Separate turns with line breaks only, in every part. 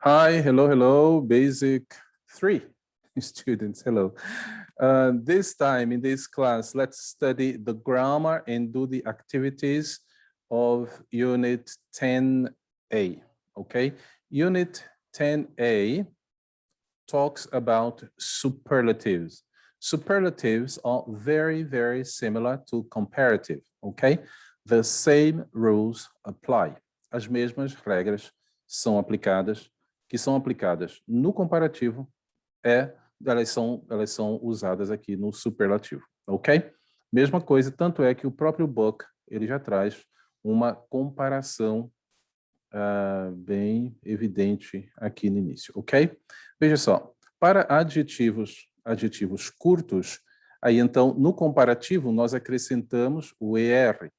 Hi, hello, basic 3 students, hello. This time in this class, let's study the grammar and do the activities of Unit 10A, okay? Unit 10A talks about superlatives. Superlatives are very similar to comparative, okay? The same rules apply. As mesmas regras são aplicadas, que são aplicadas no comparativo, elas são usadas aqui no superlativo, ok? Mesma coisa, tanto é que o próprio book, ele já traz uma comparação bem evidente aqui no início, ok? Veja só, para adjetivos curtos, aí então no comparativo nós acrescentamos o ER.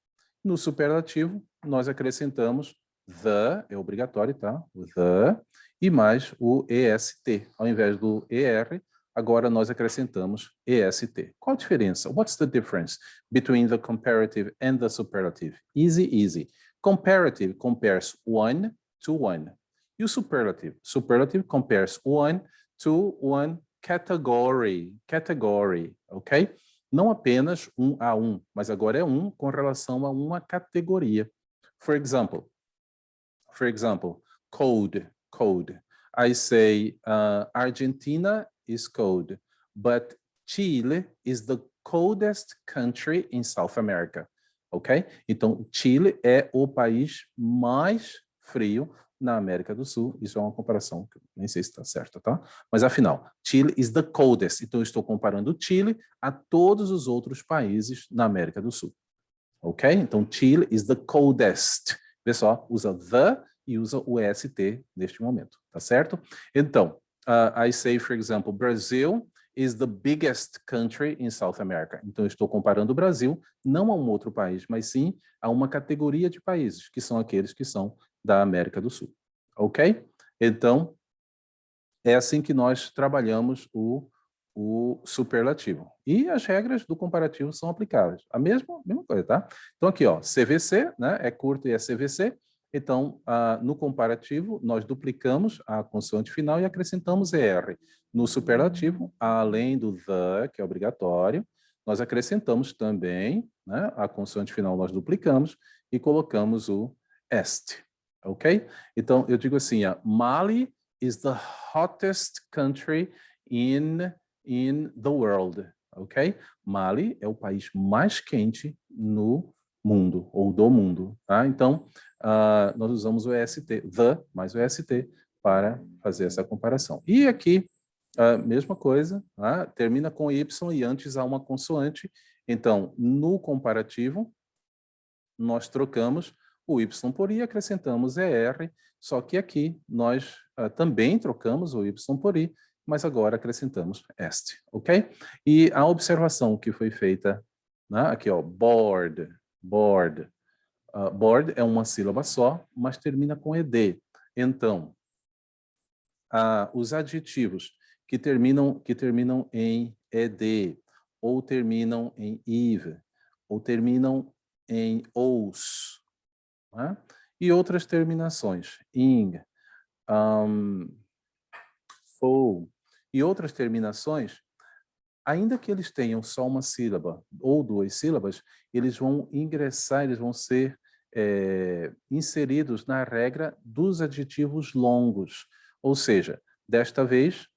No superlativo nós acrescentamos the, é obrigatório, tá? O the, e mais o EST. Ao invés do ER, agora nós acrescentamos EST. Qual a diferença? What's the difference between the comparative and the superlative? Easy. Comparative compares one to one. E o superlative? Superlative compares one to one category, ok? Não apenas um a um, mas agora é um com relação a uma categoria. For example, code. I say Argentina is cold, but Chile is the coldest country in South America. Ok? Então, Chile é o país mais frio na América do Sul. Isso é uma comparação, que nem sei se está certa, tá? Mas, afinal, Chile is the coldest. Então, eu estou comparando Chile a todos os outros países na América do Sul. Ok? Então, Chile is the coldest. Pessoal, usa the e usa o EST neste momento, tá certo? Então, I say, for example, Brazil is the biggest country in South America. Então, eu estou comparando o Brasil não a um outro país, mas sim a uma categoria de países, que são aqueles que são da América do Sul. Ok? Então, é assim que nós trabalhamos o superlativo. E as regras do comparativo são aplicáveis. A mesma coisa, tá? Então, aqui, ó, CVC, né? É curto e é CVC. Então, no comparativo, nós duplicamos a consoante final e acrescentamos ER. No superlativo, além do the, que é obrigatório, nós acrescentamos também, né? A consoante final nós duplicamos e colocamos o est. Ok? Então, eu digo assim, Mali is the hottest country in the world, ok? Mali é o país mais quente no mundo, ou do mundo, tá? Então, nós usamos o EST, the, mais o EST, para fazer essa comparação. E aqui, a mesma coisa, tá? Termina com Y e antes há uma consoante. Então, no comparativo, nós trocamos o Y por I e acrescentamos ER, só que aqui nós também trocamos o Y por I, mas agora acrescentamos est, ok? E a observação que foi feita, né, aqui, ó, board. Board é uma sílaba só, mas termina com ED. Então, os adjetivos que terminam em ED, ou terminam em IV, ou terminam em OS, né? E outras terminações, ing, fo, e outras terminações, ainda que eles tenham só uma sílaba ou duas sílabas, eles vão ingressar, eles vão ser inseridos na regra dos adjetivos longos. Ou seja, desta vez,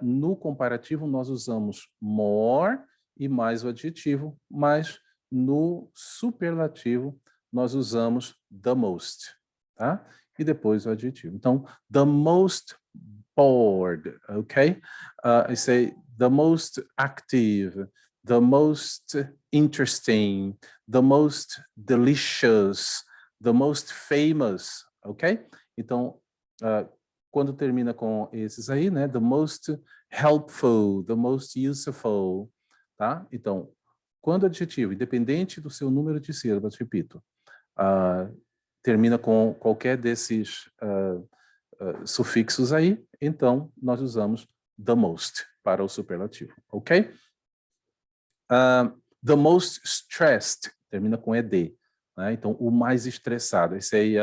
no comparativo nós usamos more e mais o adjetivo, mas no superlativo nós usamos the most, tá? E depois o adjetivo. Então, the most bored, ok? I say the most active, the most interesting, the most delicious, the most famous, ok? Então, quando termina com esses aí, né? The most helpful, the most useful, tá? Então, quando o adjetivo, independente do seu número de sílabas, repito, termina com qualquer desses sufixos aí, então nós usamos the most para o superlativo, ok? The most stressed, termina com ED, né? Então, o mais estressado, esse aí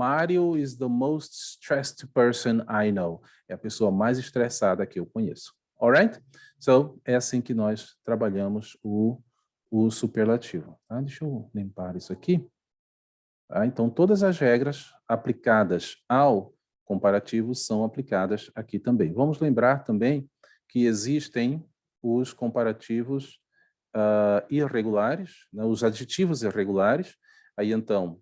Mario is the most stressed person I know. É a pessoa mais estressada que eu conheço. Alright? So, é assim que nós trabalhamos o superlativo. Tá? Deixa eu limpar isso aqui. Tá? Então, todas as regras aplicadas ao comparativo são aplicadas aqui também. Vamos lembrar também que existem os comparativos irregulares, né? Os adjetivos irregulares. Aí, então,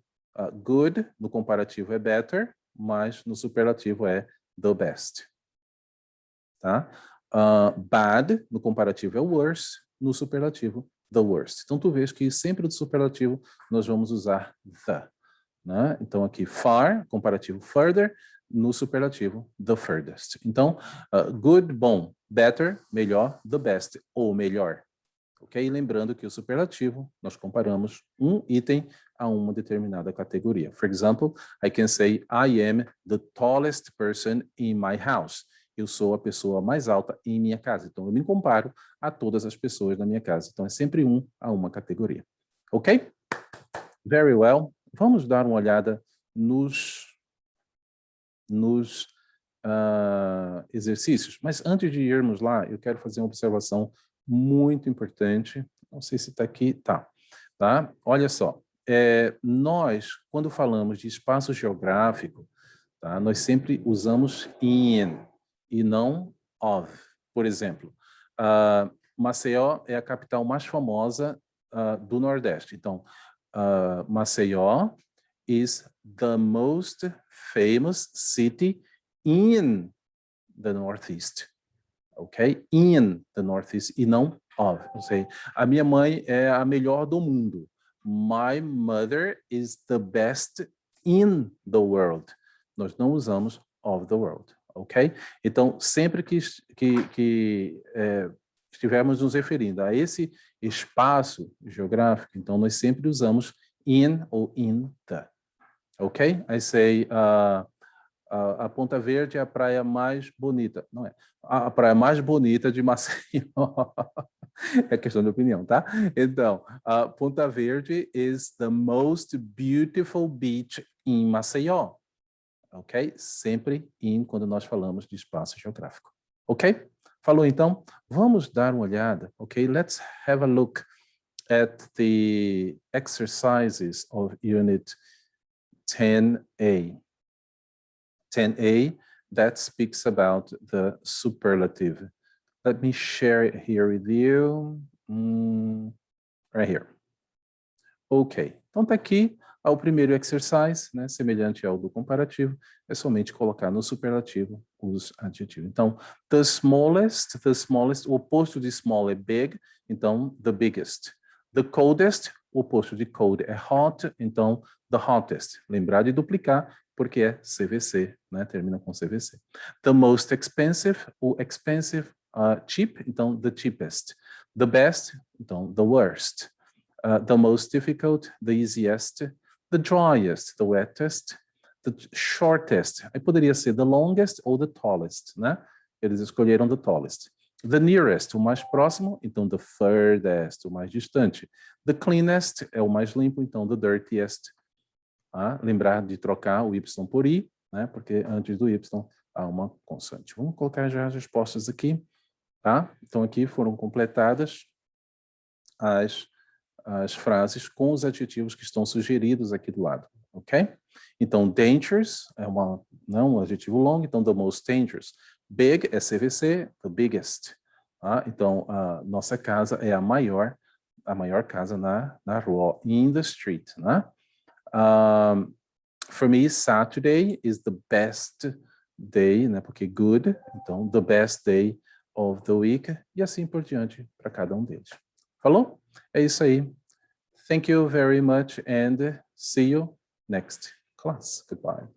good no comparativo é better, mas no superlativo é the best. Tá? Bad no comparativo é worse, no superlativo the worst. Então, tu vês que sempre do superlativo nós vamos usar the. Né? Então, aqui far, comparativo further, no superlativo the furthest. Então, good, bom, better, melhor, the best, ou melhor. Ok? Lembrando que o superlativo, nós comparamos um item a uma determinada categoria. For example, I can say, I am the tallest person in my house. Eu sou a pessoa mais alta em minha casa. Então, eu me comparo a todas as pessoas na minha casa. Então, é sempre um a uma categoria. Ok? Very well. Vamos dar uma olhada nos exercícios. Mas antes de irmos lá, eu quero fazer uma observação muito importante. Não sei se está aqui. Tá. Olha só. Nós, quando falamos de espaço geográfico, tá, nós sempre usamos in e não of. Por exemplo, Maceió é a capital mais famosa do Nordeste. Então, Maceió is the most famous city in the Northeast. Ok? In the Northeast e não of. Não sei. A minha mãe é a melhor do mundo. My mother is the best in the world. Nós não usamos of the world. Ok? Então, sempre que estivermos nos referindo a esse espaço geográfico, então nós sempre usamos in ou in the. Ok? I say, a Ponta Verde é a praia mais bonita. Não é. A praia mais bonita de Maceió. É questão de opinião, tá? Então, Ponta Verde is the most beautiful beach in Maceió. Ok? Sempre in quando nós falamos de espaço geográfico. Ok? Falou então? Vamos dar uma olhada. Ok? Let's have a look at the exercises of Unit 10A. 10A, that speaks about the superlative. Let me share it here with you. Right here. Ok, então tá aqui o primeiro exercise, né, semelhante ao do comparativo, é somente colocar no superlativo os adjetivos. Então, the smallest, o oposto de small é big, então the biggest. The coldest, o oposto de cold é hot, então the hottest. Lembrar de duplicar, porque é CVC, né, termina com CVC. The most expensive, o expensive, cheap, então the cheapest. The best, então the worst. The most difficult, the easiest, the driest, the wettest, the shortest. Aí poderia ser the longest ou the tallest, né? Eles escolheram the tallest. The nearest, o mais próximo, então the furthest, o mais distante. The cleanest é o mais limpo, então the dirtiest. Lembrar de trocar o Y por I, né? Porque antes do Y há uma consoante. Vamos colocar já as respostas aqui, tá? Então aqui foram completadas as frases com os adjetivos que estão sugeridos aqui do lado, ok? Então, dangerous é um adjetivo longo, então the most dangerous. Big é CVC, the biggest. Então, a nossa casa é a maior casa na rua, in the street, né? For me, Saturday is the best day, né? Porque good, então the best day of the week, e assim por diante para cada um deles. Falou? É isso aí. Thank you very much and see you next class. Goodbye.